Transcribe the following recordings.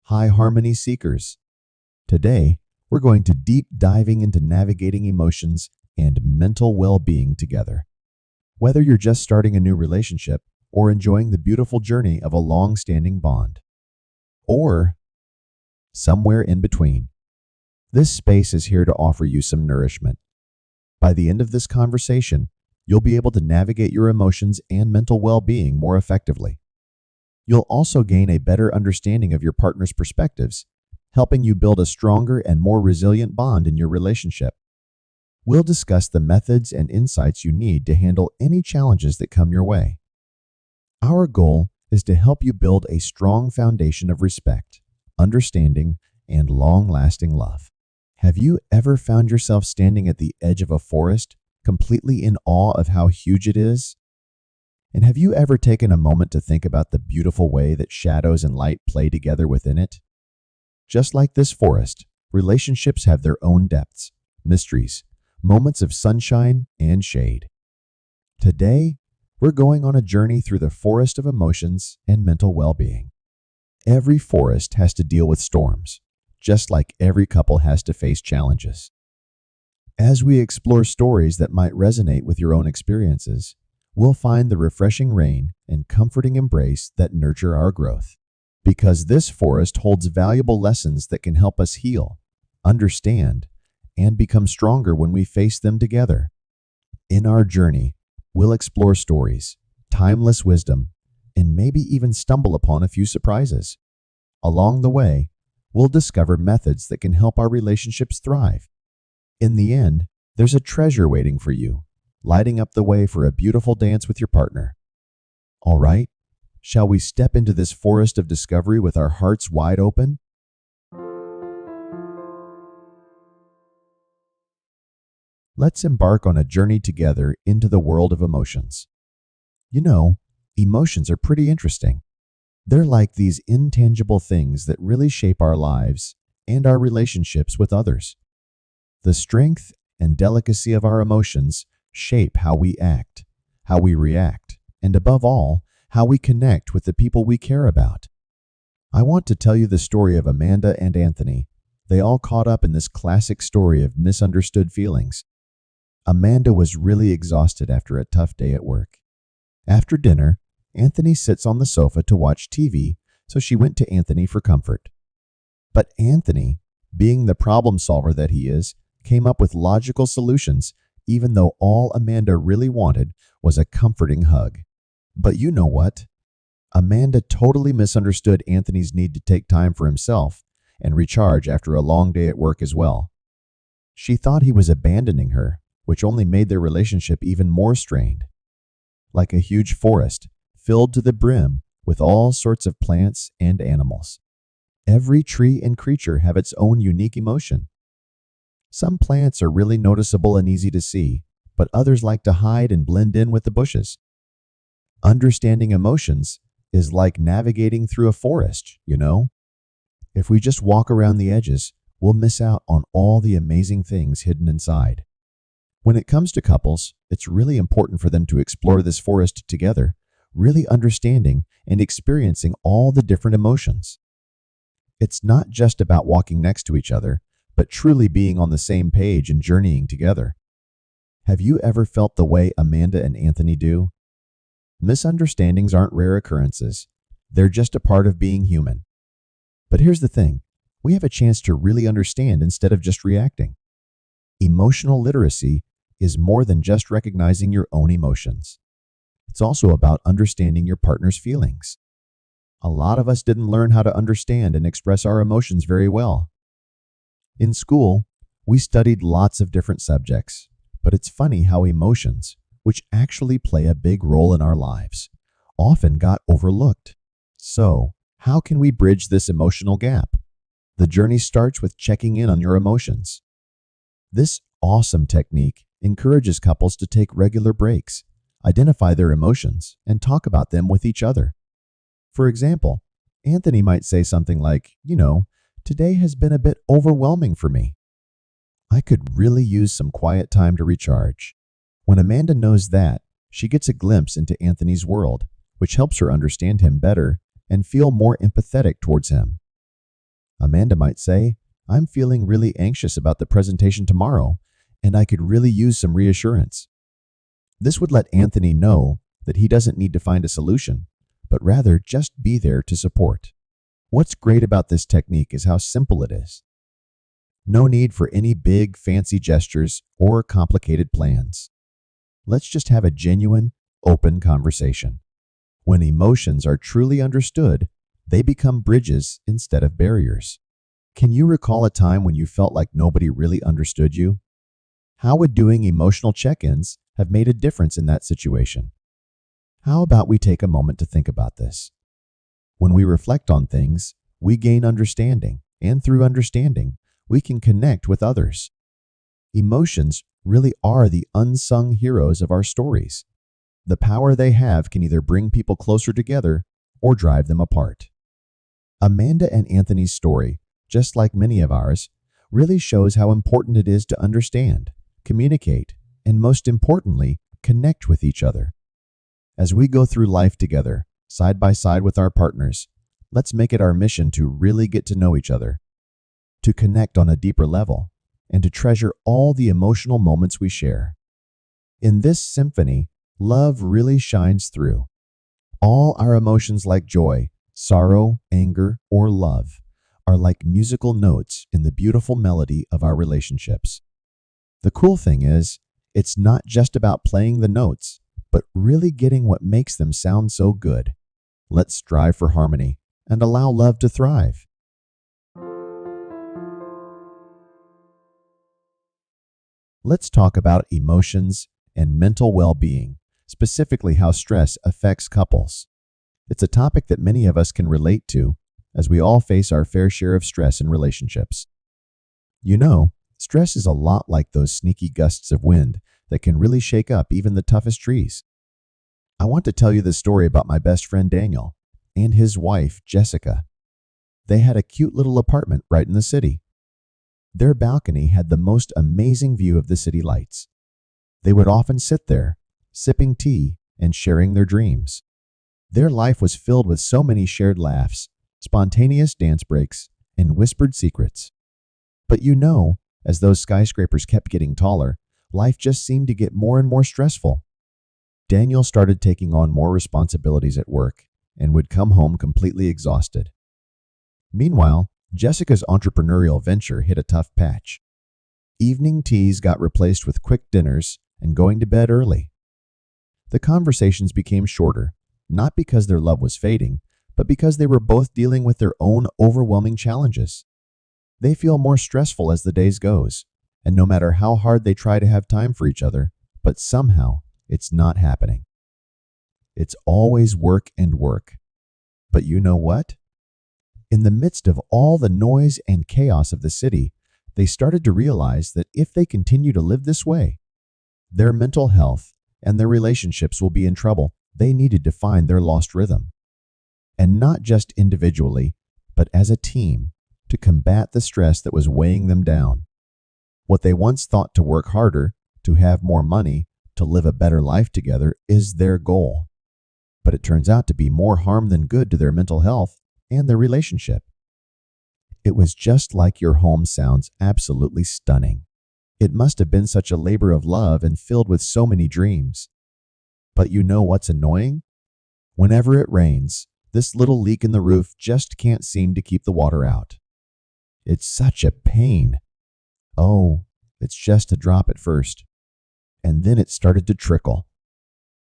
high harmony seekers. Today, we're going to deep diving into navigating emotions and mental well-being together. Whether you're just starting a new relationship or enjoying the beautiful journey of a long-standing bond, or somewhere in between, this space is here to offer you some nourishment. By the end of this conversation, you'll be able to navigate your emotions and mental well-being more effectively. You'll also gain a better understanding of your partner's perspectives, helping you build a stronger and more resilient bond in your relationship. We'll discuss the methods and insights you need to handle any challenges that come your way. Our goal is to help you build a strong foundation of respect, understanding, and long-lasting love. Have you ever found yourself standing at the edge of a forest, completely in awe of how huge it is? And have you ever taken a moment to think about the beautiful way that shadows and light play together within it? Just like this forest, relationships have their own depths, mysteries, moments of sunshine and shade. Today, we're going on a journey through the forest of emotions and mental well-being. Every forest has to deal with storms, just like every couple has to face challenges. As we explore stories that might resonate with your own experiences, we'll find the refreshing rain and comforting embrace that nurture our growth. Because this forest holds valuable lessons that can help us heal, understand, and become stronger when we face them together. In our journey, we'll explore stories, timeless wisdom, and maybe even stumble upon a few surprises. Along the way, we'll discover methods that can help our relationships thrive. In the end, there's a treasure waiting for you, lighting up the way for a beautiful dance with your partner. All right, shall we step into this forest of discovery with our hearts wide open? Let's embark on a journey together into the world of emotions. You know, emotions are pretty interesting. They're like these intangible things that really shape our lives and our relationships with others. The strength and delicacy of our emotions shape how we act, how we react, and above all, how we connect with the people we care about. I want to tell you the story of Amanda and Anthony. They all caught up in this classic story of misunderstood feelings. Amanda was really exhausted after a tough day at work. After dinner, Anthony sits on the sofa to watch TV, so she went to Anthony for comfort. But Anthony, being the problem solver that he is, came up with logical solutions, even though all Amanda really wanted was a comforting hug. But you know what? Amanda totally misunderstood Anthony's need to take time for himself and recharge after a long day at work as well. She thought he was abandoning her, which only made their relationship even more strained. Like a huge forest, filled to the brim with all sorts of plants and animals. Every tree and creature have its own unique emotion. Some plants are really noticeable and easy to see, but others like to hide and blend in with the bushes. Understanding emotions is like navigating through a forest, you know? If we just walk around the edges, we'll miss out on all the amazing things hidden inside. When it comes to couples, it's really important for them to explore this forest together, really understanding and experiencing all the different emotions. It's not just about walking next to each other, but truly being on the same page and journeying together. Have you ever felt the way Amanda and Anthony do? Misunderstandings aren't rare occurrences. They're just a part of being human. But here's the thing. We have a chance to really understand instead of just reacting. Emotional literacy is more than just recognizing your own emotions. It's also about understanding your partner's feelings. A lot of us didn't learn how to understand and express our emotions very well. In school, we studied lots of different subjects, but it's funny how emotions, which actually play a big role in our lives, often got overlooked. So, how can we bridge this emotional gap? The journey starts with checking in on your emotions. This awesome technique encourages couples to take regular breaks, identify their emotions, and talk about them with each other. For example, Anthony might say something like, today has been a bit overwhelming for me. I could really use some quiet time to recharge. When Amanda knows that, she gets a glimpse into Anthony's world, which helps her understand him better and feel more empathetic towards him. Amanda might say, I'm feeling really anxious about the presentation tomorrow, and I could really use some reassurance. This would let Anthony know that he doesn't need to find a solution, but rather just be there to support. What's great about this technique is how simple it is. No need for any big, fancy gestures or complicated plans. Let's just have a genuine, open conversation. When emotions are truly understood, they become bridges instead of barriers. Can you recall a time when you felt like nobody really understood you? How would doing emotional check-ins have made a difference in that situation? How about we take a moment to think about this? When we reflect on things, we gain understanding, and through understanding, we can connect with others. Emotions really are the unsung heroes of our stories. The power they have can either bring people closer together or drive them apart. Amanda and Anthony's story, just like many of ours, really shows how important it is to understand, communicate, and most importantly, connect with each other. As we go through life together, side by side with our partners, let's make it our mission to really get to know each other, to connect on a deeper level, and to treasure all the emotional moments we share. In this symphony, love really shines through. All our emotions like joy, sorrow, anger, or love are like musical notes in the beautiful melody of our relationships. The cool thing is, it's not just about playing the notes, but really getting what makes them sound so good. Let's strive for harmony and allow love to thrive. Let's talk about emotions and mental well-being, specifically how stress affects couples. It's a topic that many of us can relate to, as we all face our fair share of stress in relationships. You know, stress is a lot like those sneaky gusts of wind that can really shake up even the toughest trees. I want to tell you the story about my best friend Daniel and his wife Jessica. They had a cute little apartment right in the city. Their balcony had the most amazing view of the city lights. They would often sit there, sipping tea and sharing their dreams. Their life was filled with so many shared laughs, spontaneous dance breaks, and whispered secrets. But you know, as those skyscrapers kept getting taller, life just seemed to get more and more stressful. Daniel started taking on more responsibilities at work and would come home completely exhausted. Meanwhile, Jessica's entrepreneurial venture hit a tough patch. Evening teas got replaced with quick dinners and going to bed early. The conversations became shorter, not because their love was fading, but because they were both dealing with their own overwhelming challenges. They feel more stressful as the days goes, and no matter how hard they try to have time for each other, but somehow it's not happening. It's always work and work. But you know what? In the midst of all the noise and chaos of the city, they started to realize that if they continue to live this way, their mental health and their relationships will be in trouble. They needed to find their lost rhythm. And not just individually, but as a team, to combat the stress that was weighing them down. What they once thought to work harder, to have more money, to live a better life together is their goal. But it turns out to be more harm than good to their mental health and their relationship. It was just like your home sounds absolutely stunning. It must have been such a labor of love and filled with so many dreams. But you know what's annoying? Whenever it rains, this little leak in the roof just can't seem to keep the water out. It's such a pain. Oh, it's just a drop at first. And then it started to trickle.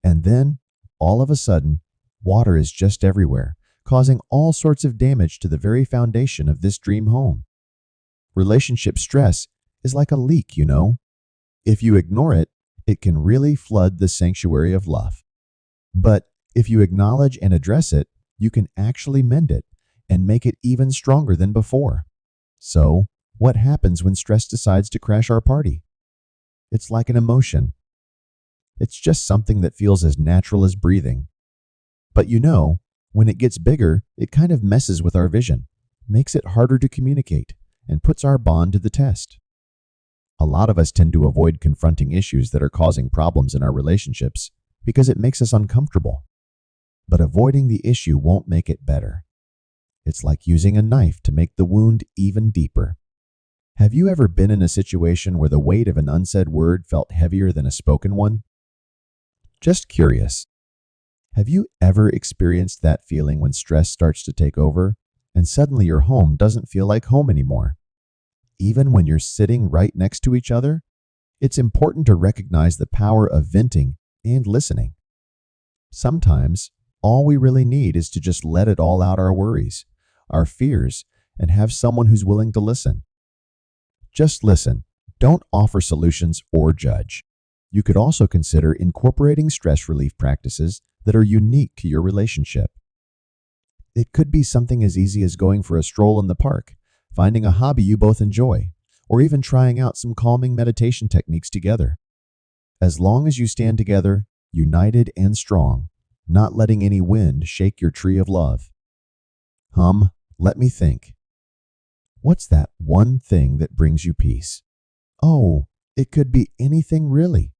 And then, all of a sudden, water is just everywhere, causing all sorts of damage to the very foundation of this dream home. Relationship stress is like a leak, you know. If you ignore it, it can really flood the sanctuary of love. But if you acknowledge and address it, you can actually mend it and make it even stronger than before. So, what happens when stress decides to crash our party? It's like an emotion. It's just something that feels as natural as breathing. But you know, when it gets bigger, it kind of messes with our vision, makes it harder to communicate, and puts our bond to the test. A lot of us tend to avoid confronting issues that are causing problems in our relationships because it makes us uncomfortable. But avoiding the issue won't make it better. It's like using a knife to make the wound even deeper. Have you ever been in a situation where the weight of an unsaid word felt heavier than a spoken one? Just curious. Have you ever experienced that feeling when stress starts to take over and suddenly your home doesn't feel like home anymore? Even when you're sitting right next to each other, it's important to recognize the power of venting and listening. Sometimes, all we really need is to just let it all out, our worries, our fears, and have someone who's willing to listen. Just listen. Don't offer solutions or judge. You could also consider incorporating stress relief practices that are unique to your relationship. It could be something as easy as going for a stroll in the park, finding a hobby you both enjoy, or even trying out some calming meditation techniques together. As long as you stand together, united and strong, not letting any wind shake your tree of love. Let me think. What's that one thing that brings you peace? Oh, it could be anything really.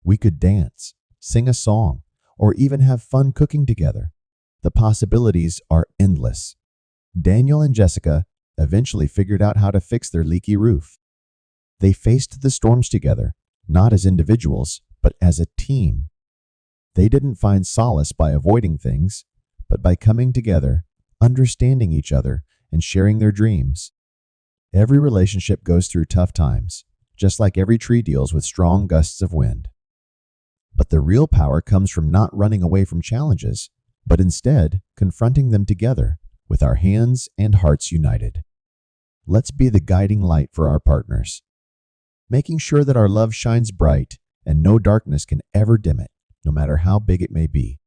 We could dance, sing a song, or even have fun cooking together. The possibilities are endless. Daniel and Jessica eventually figured out how to fix their leaky roof. They faced the storms together, not as individuals, but as a team. They didn't find solace by avoiding things, but by coming together, understanding each other, and sharing their dreams. Every relationship goes through tough times, just like every tree deals with strong gusts of wind. But the real power comes from not running away from challenges, but instead confronting them together with our hands and hearts united. Let's be the guiding light for our partners, making sure that our love shines bright and no darkness can ever dim it, no matter how big it may be.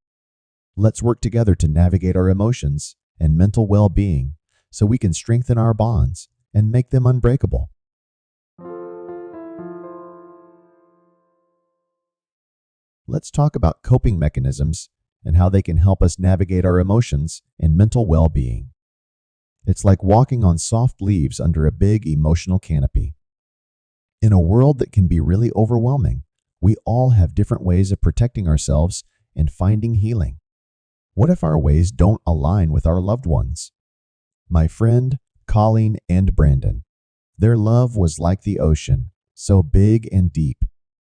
Let's work together to navigate our emotions and mental well-being so we can strengthen our bonds and make them unbreakable. Let's talk about coping mechanisms and how they can help us navigate our emotions and mental well-being. It's like walking on soft leaves under a big emotional canopy. In a world that can be really overwhelming, we all have different ways of protecting ourselves and finding healing. What if our ways don't align with our loved ones? My friend, Colleen and Brandon. Their love was like the ocean, so big and deep,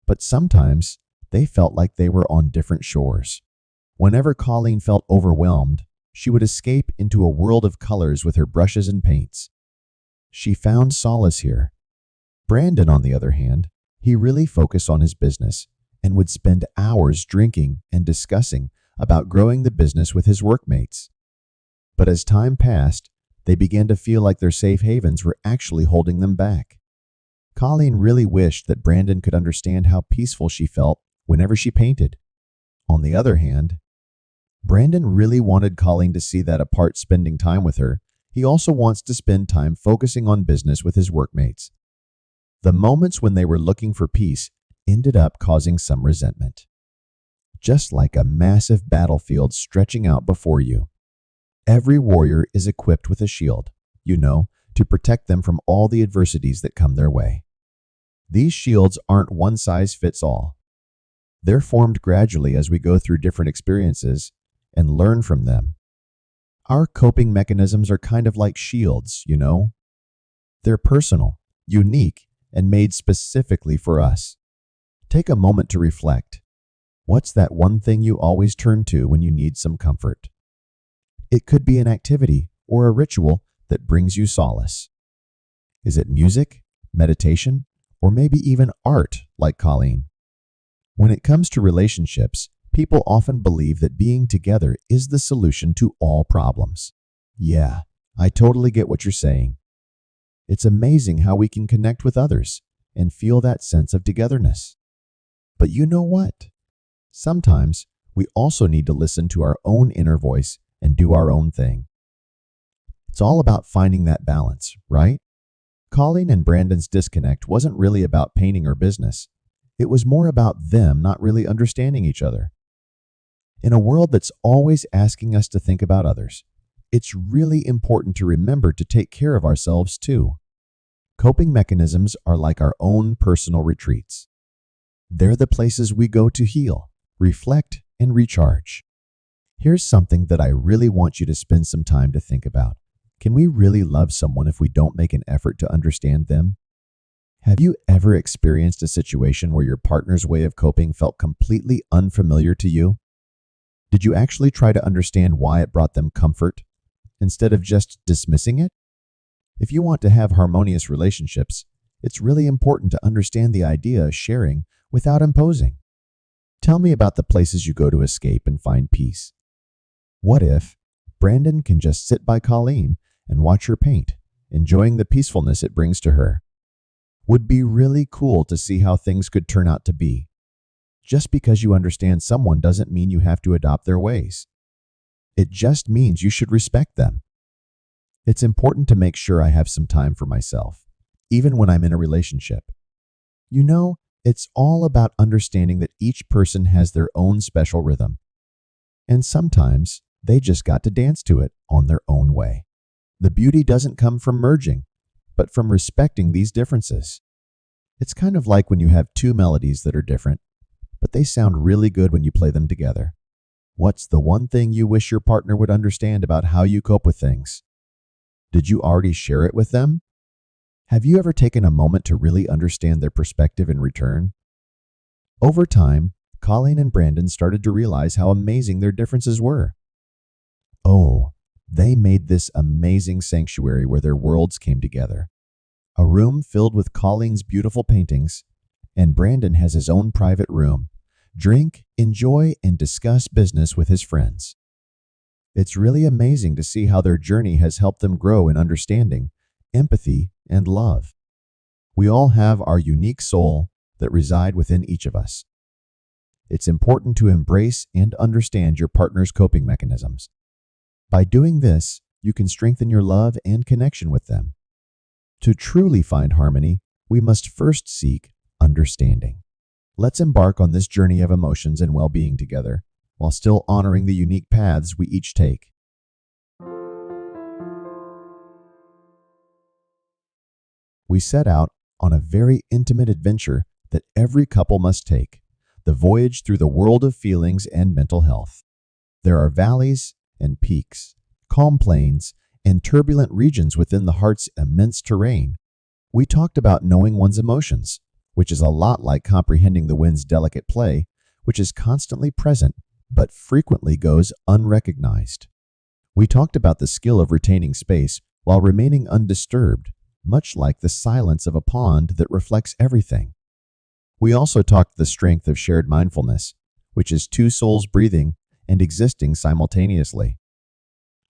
but sometimes they felt like they were on different shores. Whenever Colleen felt overwhelmed, she would escape into a world of colors with her brushes and paints. She found solace here. Brandon, on the other hand, he really focused on his business and would spend hours drinking and discussing about growing the business with his workmates. But as time passed, they began to feel like their safe havens were actually holding them back. Colleen really wished that Brandon could understand how peaceful she felt whenever she painted. On the other hand, Brandon really wanted Colleen to see that apart spending time with her, he also wants to spend time focusing on business with his workmates. The moments when they were looking for peace ended up causing some resentment. Just like a massive battlefield stretching out before you. Every warrior is equipped with a shield, to protect them from all the adversities that come their way. These shields aren't one size fits all. They're formed gradually as we go through different experiences and learn from them. Our coping mechanisms are kind of like shields, They're personal, unique, and made specifically for us. Take a moment to reflect. What's that one thing you always turn to when you need some comfort? It could be an activity or a ritual that brings you solace. Is it music, meditation, or maybe even art like Colleen? When it comes to relationships, people often believe that being together is the solution to all problems. Yeah, I totally get what you're saying. It's amazing how we can connect with others and feel that sense of togetherness. But you know what? Sometimes we also need to listen to our own inner voice and do our own thing. It's all about finding that balance, right? Colleen and Brandon's disconnect wasn't really about painting or business. It was more about them not really understanding each other. In a world that's always asking us to think about others, it's really important to remember to take care of ourselves too. Coping mechanisms are like our own personal retreats. They're the places we go to heal, reflect, and recharge. Here's something that I really want you to spend some time to think about. Can we really love someone if we don't make an effort to understand them? Have you ever experienced a situation where your partner's way of coping felt completely unfamiliar to you? Did you actually try to understand why it brought them comfort instead of just dismissing it? If you want to have harmonious relationships, it's really important to understand the idea of sharing without imposing. Tell me about the places you go to escape and find peace. What if Brandon can just sit by Colleen and watch her paint, enjoying the peacefulness it brings to her? Would be really cool to see how things could turn out to be. Just because you understand someone doesn't mean you have to adopt their ways. It just means you should respect them. It's important to make sure I have some time for myself, even when I'm in a relationship. You know, it's all about understanding that each person has their own special rhythm. And sometimes they just got to dance to it on their own way. The beauty doesn't come from merging, but from respecting these differences. It's kind of like when you have two melodies that are different, but they sound really good when you play them together. What's the one thing you wish your partner would understand about how you cope with things? Did you already share it with them? Have you ever taken a moment to really understand their perspective in return? Over time, Colleen and Brandon started to realize how amazing their differences were. Oh, they made this amazing sanctuary where their worlds came together. A room filled with Colleen's beautiful paintings, and Brandon has his own private room. Drink, enjoy, and discuss business with his friends. It's really amazing to see how their journey has helped them grow in understanding, empathy, and love. We all have our unique soul that reside within each of us. It's important to embrace and understand your partner's coping mechanisms. By doing this, you can strengthen your love and connection with them. To truly find harmony, we must first seek understanding. Let's embark on this journey of emotions and well-being together, while still honoring the unique paths we each take. We set out on a very intimate adventure that every couple must take, the voyage through the world of feelings and mental health. There are valleys and peaks, calm plains, and turbulent regions within the heart's immense terrain. We talked about knowing one's emotions, which is a lot like comprehending the wind's delicate play, which is constantly present but frequently goes unrecognized. We talked about the skill of retaining space while remaining undisturbed, much like the silence of a pond that reflects everything. We also talked the strength of shared mindfulness, which is two souls breathing and existing simultaneously.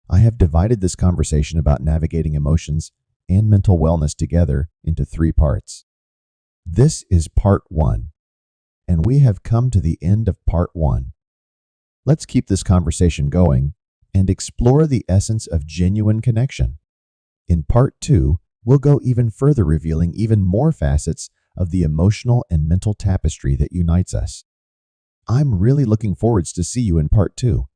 I have divided this conversation about navigating emotions and mental wellness together into 3 parts. This is part 1, and we have come to the end of part 1. Let's keep this conversation going and explore the essence of genuine connection. In part 2, we'll go even further, revealing even more facets of the emotional and mental tapestry that unites us. I'm really looking forward to see you in part 2.